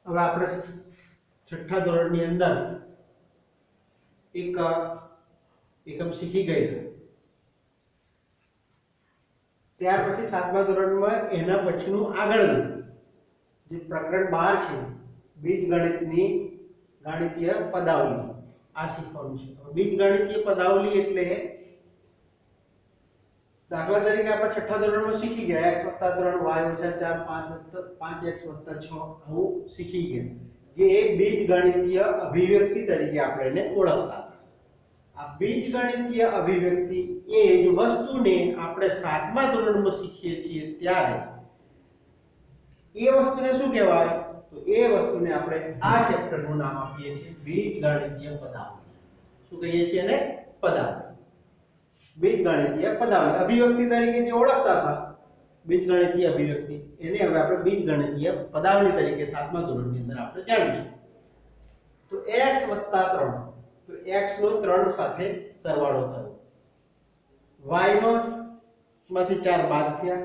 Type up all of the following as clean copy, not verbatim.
હવે આપણે છઠ્ઠા ધોરણની અંદર એક એકમ શીખી ગયા. ત્યાર પછી સાતમા ધોરણમાં એના પછીનું આગળનું જે પ્રકરણ 12 છે બીજગણિતની ગણિતીય પદાવલી આ શીખવાનું છે. બીજગણિતીય પદાવલી એટલે દાખલા તરીકે આપણે છઠ્ઠા ધોરણમાં શીખી ગયા x + 3 y - 4 5x + 6 આવું શીખી ગયા, જે બીજગણિતીય અભિવ્યક્તિ તરીકે આપણે એને ઓળખતા. આ બીજગણિતીય અભિવ્યક્તિ એ જ વસ્તુને આપણે સાતમા ધોરણમાં શીખીએ છીએ ત્યારે એ વસ્તુને શું કહેવાય? તો એ વસ્તુને આપણે આ ચેપ્ટરનું નામ આપીએ છીએ બીજગણિતીય પદાવલી. શું કહીએ છીએ એને? પદાવલી. બીજગણિતીય પદાવલી અભિવ્યક્તિ તરીકે જે ઓળખતા હતા બીજગણિતીય અભિવ્યક્તિ, એને હવે આપણે બીજગણિતીય પદાવલી તરીકે સાતમા ધોરણની અંદર આપણે જાણીશું. તો x + 3, તો x નો 3 સાથે સરવાળો થયો, y નો માંથી 4 બાદ થયા,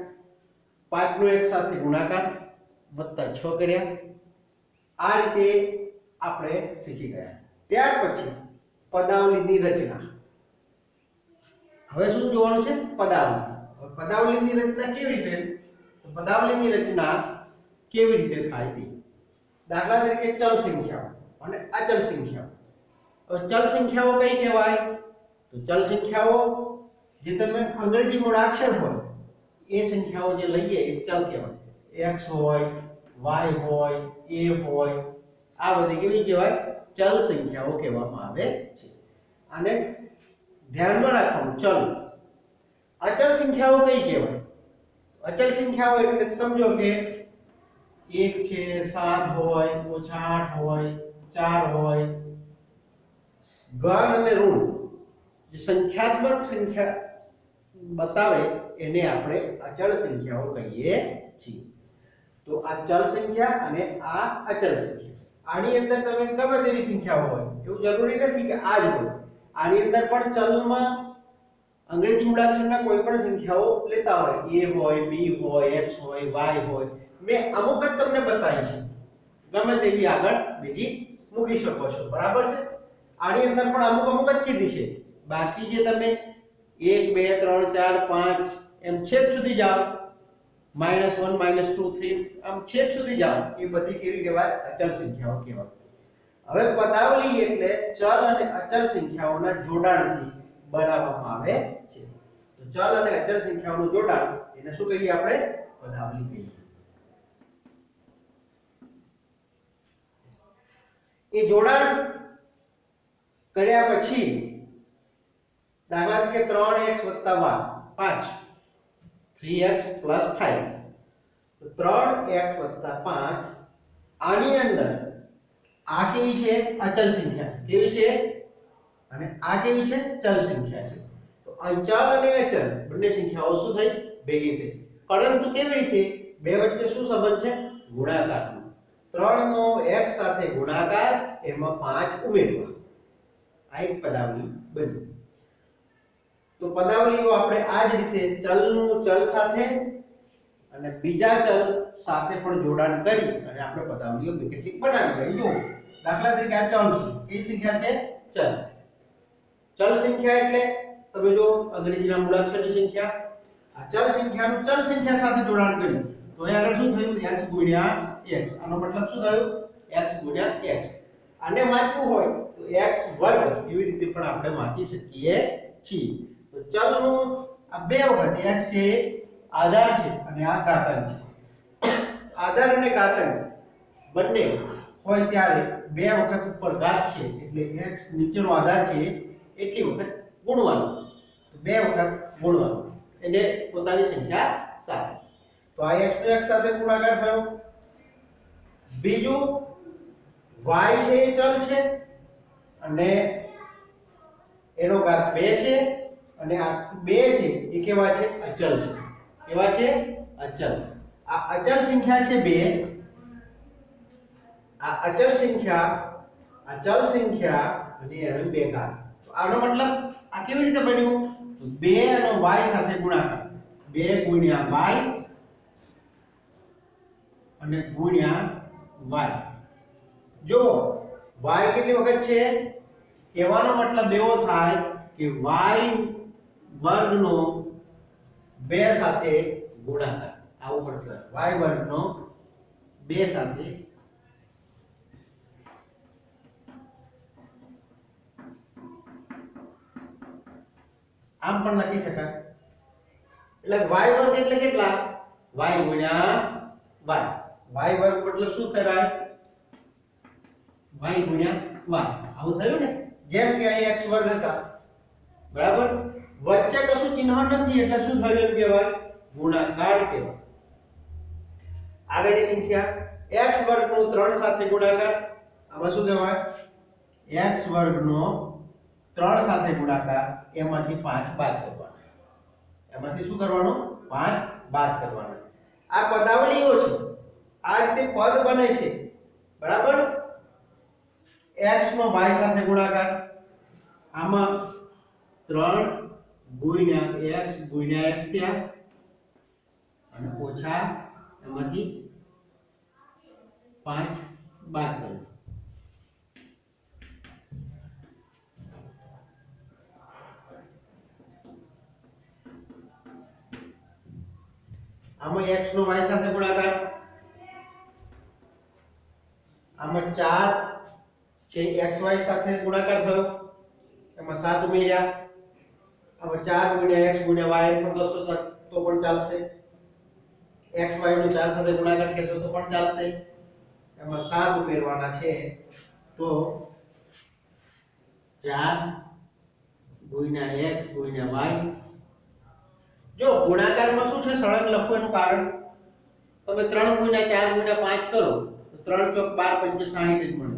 5 નો 1 સાથે ગુણાકાર +6 કર્યા. આ રીતે આપણે શીખી ગયા. ત્યાર પછી પદાવલીની રચના. હવે શું જોવાનું છે? પદાવલી. હવે પદાવલીની રચના કેવી રીતે? તો પદાવલીની રચના કેવી રીતે થાય તે. દાખલા તરીકે ચલ સંખ્યાઓ અને અચલ સંખ્યાઓ. હવે ચલ સંખ્યાઓ કઈ કહેવાય? તો ચલ સંખ્યાઓ જે તમે અંગ્રેજી મૂળાક્ષર હોય એ સંખ્યાઓ જે લઈએ એ ચલ કહેવાય. x હોય, y હોય, a હોય, આ બધી કેવી કહેવાય? ચલ સંખ્યાઓ કહેવામાં આવે છે. અને ધ્યાનમાં રાખવાનું ચલ. અચલ સંખ્યાઓ કઈ કહેવાય? અચલ સંખ્યાઓ એટલે સમજો કે 1 છે, 7 હોય, -8 હોય, 4 હોય, ગણ અને ઋણ જે સંખ્યાત્મક સંખ્યા બતાવે એને આપણે અચળ સંખ્યાઓ કહીએ છીએ. તો આ ચલ સંખ્યા અને આ અચળ સંખ્યા. આની અંદર તમે ગમે તેવી સંખ્યાઓ હોય, એવું જરૂરી નથી કે આ જ હોય. આની અંદર પણ ચલમાં અંગ્રેજી મૂળાક્ષરના કોઈ પણ સંખ્યાઓ લેતા હોય, a હોય, b હોય, x હોય, y હોય. મેં અમુક જ તમને બતાવી છે, ગમે તેવી આગળ બીજી મૂકી શકો છો, બરાબર છે? આની અંદર પણ અમુક જ કીધી છે. બાકી જે તમે 1 2 3 4 5 એમ છેદ સુધી જાઓ, -1 -2 3 આમ છેદ સુધી જાઓ, એ બધી કેવી કહેવાય? અચળ સંખ્યાઓ કહેવાય. હવે પદાવલી એટલે ચલ અને અચળ સંખ્યાઓના જોડાણથી બનાવવામાં આવે છે. તો ચલ અને અચળ સંખ્યાઓનું જોડાણ એને શું કહીએ આપણે? પદાવલી કહીએ. એ જોડાણ કર્યા પછી દાખલા તરીકે 3x + y 5 3x + 5, તો 3x + 5 આની અંદર આ કેવી છે? અચલ સંખ્યા છે. કેવી છે? અને આ કેવી છે? ચલ સંખ્યા છે. તો અચલ અને અચલ બંને સંખ્યાઓ શું થઈ? ભેગી થઈ. પરંતુ કેવી રીતે? બે વચ્ચે શું સંબંધ છે? ગુણાકારનો. 3 નો x સાથે ગુણાકાર, એમાં 5 ઉમેરવા. આ એક પદાવલી બની. તો પદાવલીઓ આપણે આ જ રીતે ચલનું ચલ સાથે અને બીજા ચલ સાથે પણ જોડાણ કરી અને આપણે પદાવલીઓ કેટલીક બનાવી લઈએ. જો દાખલા તરીકે આ ચલ છે. કઈ સંખ્યા છે? ચલ. ચલ સંખ્યા એટલે તમે જો અંગ્રેજીના મૂળાક્ષરની સંખ્યા. આ ચલ સંખ્યાનું ચલ સંખ્યા સાથે જોડાણ કર્યું તો અહીં આગળ શું થયું? x * x. આનો મતલબ શું થયું? x * x. આને વાંચવું હોય તો x² એવી રીતે પણ આપણે વાંચી શકીએ છીએ. તો ચલનું આ બે વખત x છે આધાર છે અને આ ઘાતાંક છે. આધાર અને ઘાતાંક બંને હોય ત્યારે બે વખત ઉપર ઘાત છે એટલે x નીચેનો આધાર છે એટલી વખત ગુણવાનું. તો બે વખત ગુણવાનું એટલે પોતાની સંખ્યા સાથે. તો આ x નો x સાથે ગુણાકાર થયો. બીજું y છે એ ચલ છે અને એનો ઘાત 2 છે અને આ 2 છે એ કેવા છે? અચલ છે. કેવા છે? અચલ. આ અચલ સંખ્યા છે 2. આ અચલ સંખ્યા, આ ચલ સંખ્યા અને એનો 2 ઘાત. તો આનો મતલબ આ કેવી રીતે બન્યું? તો 2 અને y સાથે ગુણાકાર. 2 * y અને ગુણ્યા y. જો y કેટલી વખત છે, કહેવાનો મતલબ એવો થાય કે y વર્ગનો 2 સાથે ગુણાકાર, આવું મતલબ y વર્ગનો 2 સાથે આમ પણ લખી શકાય. એટલે y વર્ગ એટલે કેટલા? y ગુણ્યા y વર્ગ મતલબ શું કરાય? y ગુણ્યા y. આવું થયું ને? જેમ કે અહીં x વર્ગ હતા, બરાબર, વચ્ચે કશું ચિહ્ન નથી એટલે શું થયું એમ કહેવાય? ગુણાકાર કહેવાય. આગળની સંખ્યા x વર્ગનો 3 સાથે ગુણાકાર, આમાં શું કહેવાય? x વર્ગનો 3 સાથે ગુણાકાર, એમાંથી 5 બાદ કરવાના. એમાંથી શું કરવાનું? 5 બાદ કરવાના. આ પદાવલીઓ છે, આ રીતે પદ બને છે, બરાબર. x નો y સાથે ગુણાકાર, આમાં 3 ગુણ્યા x થયા અને ઓછા એમાંથી 5 બાદ કરો. આમાં x નો y સાથે ગુણાકાર, આમાં 4 છે xy સાથે ગુણાકાર થયો, એમાં 7 ઉમેર્યા. આમાં 4 ગુણ્યા x ગુણ્યા y પણ કરશો તો પણ ચાલશે. xy નો 4 સાથે ગુણાકાર કરશો તો પણ ચાલશે. એમાં 7 ઉમેરવાના છે, તો 4 ગુણ્યા x ગુણ્યા y. જો ગુણાકારમાં શું છે, સળંગ લખો એનું કારણ, તમે 3 ગુણ્યા 4 ગુણ્યા 5 કરો તો 3 ચોક 12 5 60 જ મળે.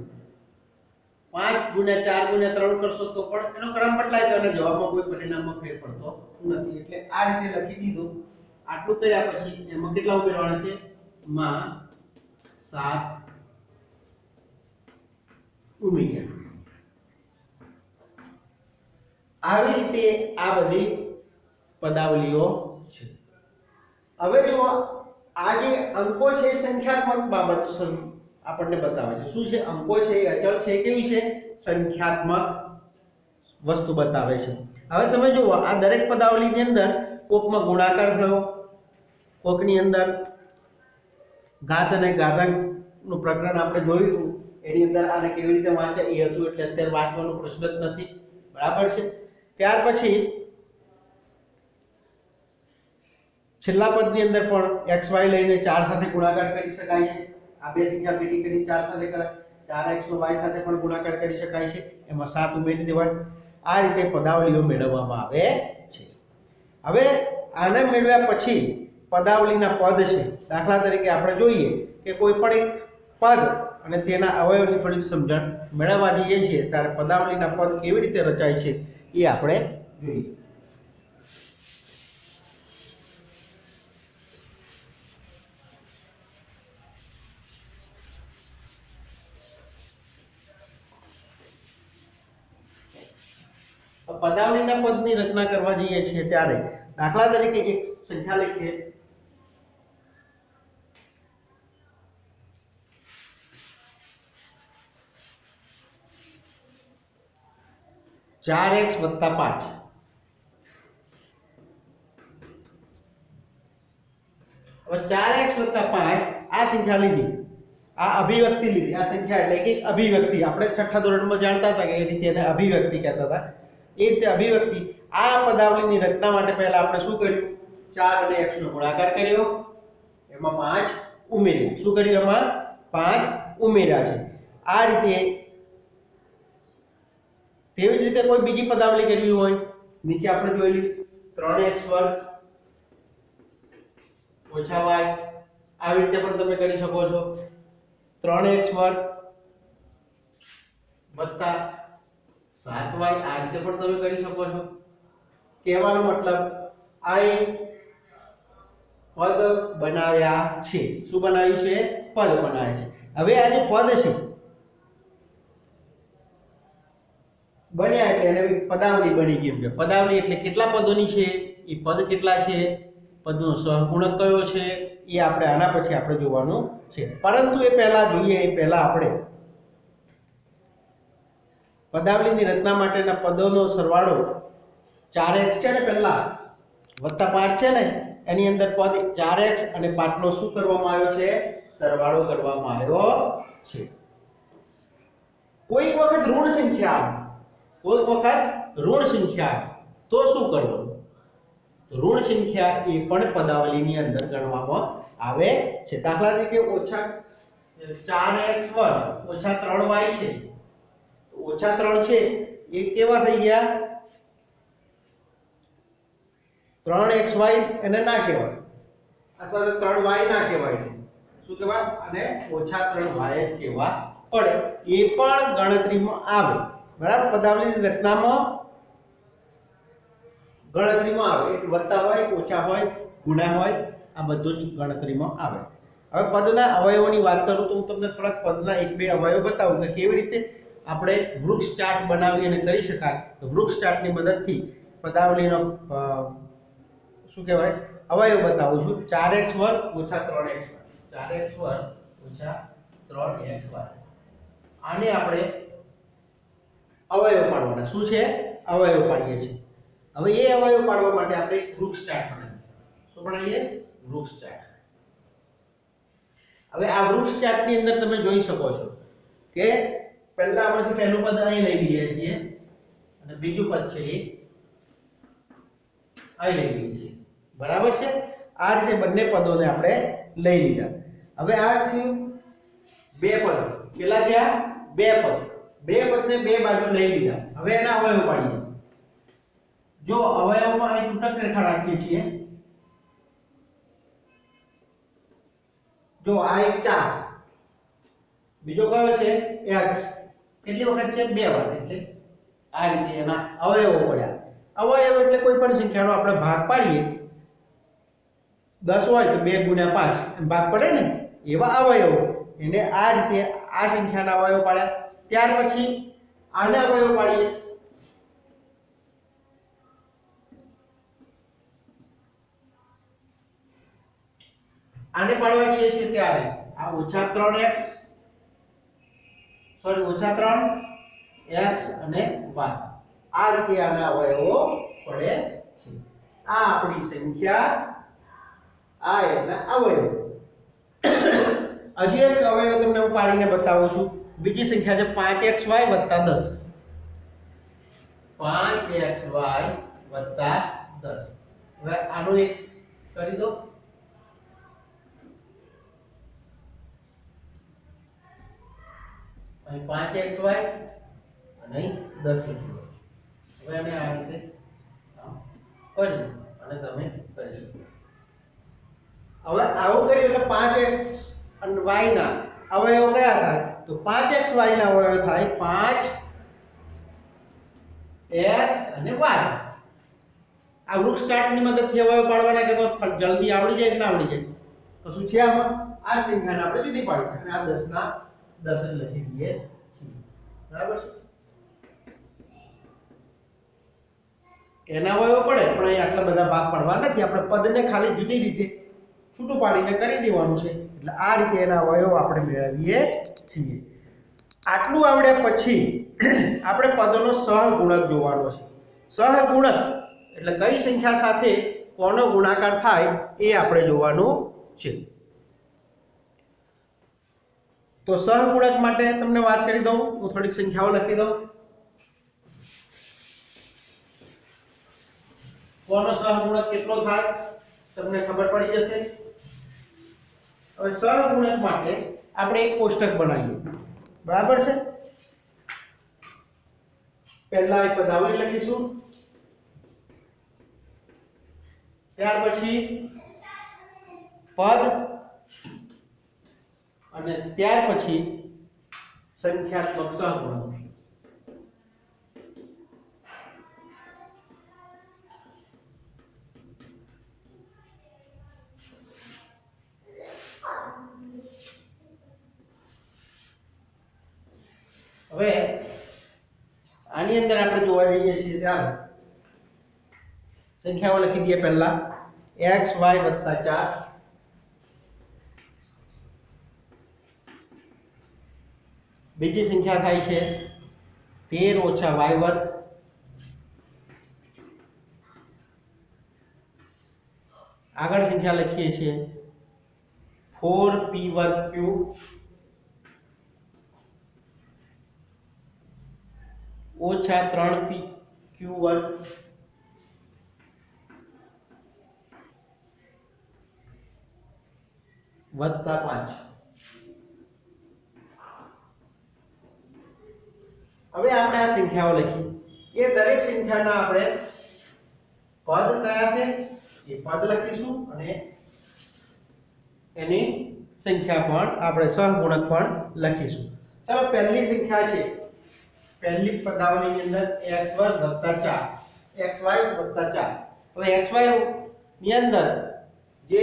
5 ગુણ્યા 4 ગુણ્યા 3 કરશો તો પણ એનો ક્રમ બદલાય તો અને જવાબમાં કોઈ પરિણામમાં ફેર પડતો નથી. એટલે આ રીતે લખી દીધું. આટલું કર્યા પછી એમાં કેટલા ઉમેરવાના છે? માં 7 ઉમેર્યા. આવી રીતે આ બધી પદાવલીઓ છે. હવે જો આ જે અંકો છે સંખ્યાત્મક બાબત આપણને બતાવે છે. શું છે? અંકો છે એ અચળ છે, કેવી છે? સંખ્યાત્મક વસ્તુ બતાવે છે. હવે તમે જુઓ આ દરેક પદાવલીની અંદર કોકમાં ગુણાકાર થયો, કોકની અંદર ઘાત અને ઘાતાંકનું પ્રકરણ આપણે જોયું, એની અંદર આને કેવી રીતે વાંચે એ હતું, એટલે અત્યારે વાંચવાનો પ્રશ્ન જ નથી, બરાબર છે. ત્યાર પછી છેલ્લા પદની અંદર પણ xy લઈને 4 સાથે ગુણાકાર કરી શકાય છે. આ બે સંખ્યા ભેગી કરી 4 સાથે કરે, 4x નો y સાથે પણ ગુણાકાર કરી શકાય છે, એમાં 7 ઉમેરી દેવાય. આ રીતે પદાવલીઓ મેળવવામાં આવે છે. હવે આને મેળવ્યા પછી પદાવલીના પદ છે. દાખલા તરીકે આપણે જોઈએ કે કોઈ પણ એક પદ અને તેના અવયવની થોડીક સમજણ મેળવવા જઈએ છીએ ત્યારે પદાવલીના પદ કેવી રીતે રચાય છે એ આપણે જોઈએ. પદાવલીના પદની રચના કરવા જઈએ છીએ ત્યારે દાખલા તરીકે એક સંખ્યા લખીએ, 4x + 5. હવે 4x + 5 આ સંખ્યા લીધી, આ અભિવ્યક્તિ લીધી. આ સંખ્યા એટલે કે અભિવ્યક્તિ આપણે છઠ્ઠા ધોરણમાં જાણતા હતા કે એ રીતે એને અભિવ્યક્તિ કહેતા હતા. એ રીતે અભિવ્યક્તિ આ પદાવલીની રચના માટે પહેલા આપણે શું કર્યું? 4 અને x નો ગુણાકાર કર્યો, એમાં 5 ઉમેર્યા. શું કર્યું? એમાં 5 ઉમેર્યા છે. આ રીતે તેવી જ રીતે કોઈ બીજી પદાવલી કરવી હોય, નીચે આપણે જોયેલી 3x² ઓછા y, આવી રીતે પણ તમે કરી શકો છો. 3x² વત્તા 7y, આ રીતે પણ તમે કરી શકો છો. કહેવાનો મતલબ આ એક પદ બનાવ્યા છે. શું બનાવ્યું છે? પદ બનાવ્યા છે. હવે આ જે પદ છે બન્યા એટલે એને પદાવલી બની ગઈ. પદાવલી એટલે કેટલા પદોની છે, એ પદ કેટલા છે, પદનો સહગુણક કયો છે, એ આપણે આના પછી આપણે જોવાનું છે. પરંતુ એ પહેલા જોઈએ એ પહેલા આપણે પદાવલીની રચના માટેના પદોનો સરવાળો 4x છે ને પહેલા +5 છે ને એની અંદર પદ 4x અને 5 નો શું કરવામાં આવ્યો છે સરવાળો કરવામાં આવ્યો છે કોઈક વખત ઋણ સંખ્યા તો શું કરવું ઋણ સંખ્યા એ પણ પદાવલીની અંદર ગણવામાં આવે છે દાખલા તરીકે -4x - 3y છે -3 છે એ કેવા થઈ ગયા 3xy એને ના કહેવાય અથવા તો 3y ના કહેવાય શું કહેવાય અને -3y જ કહેવા પડે એ પણ ગણતરીમાં આવે બરાબર પદાવલીની રચનામાં ગણતરીમાં આવે એટલે વત્તા હોય ઓછા હોય ગુણ્યા હોય આ બધું જ ગણતરીમાં આવે હવે પદના અવયવોની વાત કરું તો હું તમને થોડાક પદના એક બે અવયવ બતાવું કે કેવી રીતે આપણે વૃક્ષ ચાર્ટ બનાવી અને કરી શકાય તો વૃક્ષ ચાર્ટની મદદથી પદાવલીનો શું કહેવાય અવયવ બતાવું છું 4x² - 3xy 4x² - 3xy આને આપણે અવયવ પાડવાના શું છે અવયવ પાડીએ છીએ હવે એ અવયવ પાડવા માટે આપણે એક વૃક્ષ ચાર્ટ બનાવીએ શું બનાવીએ વૃક્ષ ચાર્ટ હવે આ વૃક્ષ ચાર્ટની અંદર તમે જોઈ શકો છો કે પહેલા આમાંથી પહેલું પદ અહીં લઈ લઈએ છીએ અને બીજું પદ છે એ અહીં લઈ લઈએ છીએ બરાબર છે આ રીતે બંને પદોને આપણે લઈ લીધા હવે આ થયું બે પદ કેટલા થયા બે પદને બે બાજુ લઈ લીધા હવે એના અવયવ પાડીએ જો અવયવમાં અહીં તૂટક રેખા રાખીએ છીએ જો આ એક 4 બીજો કયો છે x કેટલી વખત છે બે વાર એટલે આ રીતે એના અવયવો પડ્યા અવયવ એટલે કોઈ પણ સંખ્યાનો આપણે ભાગ પાડીએ 10 હોય તો 2 × 5 એમ ભાગ પડે ને એવા અવયવો એને આ રીતે આ સંખ્યાના અવયવો પાડ્યા ત્યાર પછી આના અવયવો પાડીએ આને પાડવા જઈએ છીએ ત્યારે આ -3x અને y આ રીતે આના અવયવો પડે છે આ આપણી સંખ્યા આ એના અવયવ હજી એક અવયવ તમને હું પાડીને બતાવું છું બીજી સંખ્યા છે 5xy + 10 5xy + 10 હવે આનું એક કરી દો અહીં 5xy અને અહીં 10 લખ્યું હવે આને આ રીતે કરી અને તમે કરી શકો હવે આવું કર્યું એટલે 5x અને y ના અવયવ કયા થાય તો 5xy ના અવયવ થાય 5x અને y આ વૃક્ષ ચાર્ટની મદદથી અવયવ પાડવાના કે તો જલ્દી આવડી જાય કે ના આવડી જાય તો શું છે આમાં આ સંખ્યાને આપણે જુદી પાડી અને આ 10 ના 10 જ લખી દઈએ બરાબર એના અવયવ પડે પણ અહીં આટલા બધા ભાગ પાડવા નથી આપણે પદને ખાલી જુદી રીતે છૂટું પાડીને કરી દેવાનું છે એટલે આ રીતે એના અવયવ આપણે મેળવીએ છીએ આટલું આવડ્યા પછી આપણે પદોનો સહગુણક જોવાનો છે સહગુણક એટલે કઈ સંખ્યા સાથે કોનો ગુણાકાર થાય એ આપણે જોવાનું છે તો સહગુણક માટે તમને વાત કરી દઉં હું થોડીક સંખ્યાઓ લખી દઉં કોનો સહગુણક કેટલો થાય તમને ખબર પડી જશે હવે સહગુણક માટે આપણે એક કોષ્ટક બનાવીએ બરાબર છે પહેલા એક પદાવલી લખીશું ત્યાર પછી પદ અને ત્યાર પછી સંખ્યાત્મક સહગુણક હવે આની અંદર આપણે જોવા જઈએ છીએ ત્યારે સંખ્યાઓ લખી દઈએ પહેલા x y + 4 બીજી સંખ્યા થાય છે 13 ઓછા y વર્ગ આગળ સંખ્યા લખીએ છીએ 4p વર્ગ ક્યુબ ઓછા 3p ક્યુ વર્ગ વત્તા 5. હવે આપણે આ સંખ્યાઓ લખી એ દરેક સંખ્યાના આપણે પદ કયા છે એ પદ લખીશું અને એની સંખ્યા પણ આપણે સહગુણક પણ લખીશું. ચાલો પહેલી સંખ્યા છે પહેલી પદાવલીની અંદર x વર્ગ વત્તા 4 xy વત્તા 4. હવે xy ની અંદર જે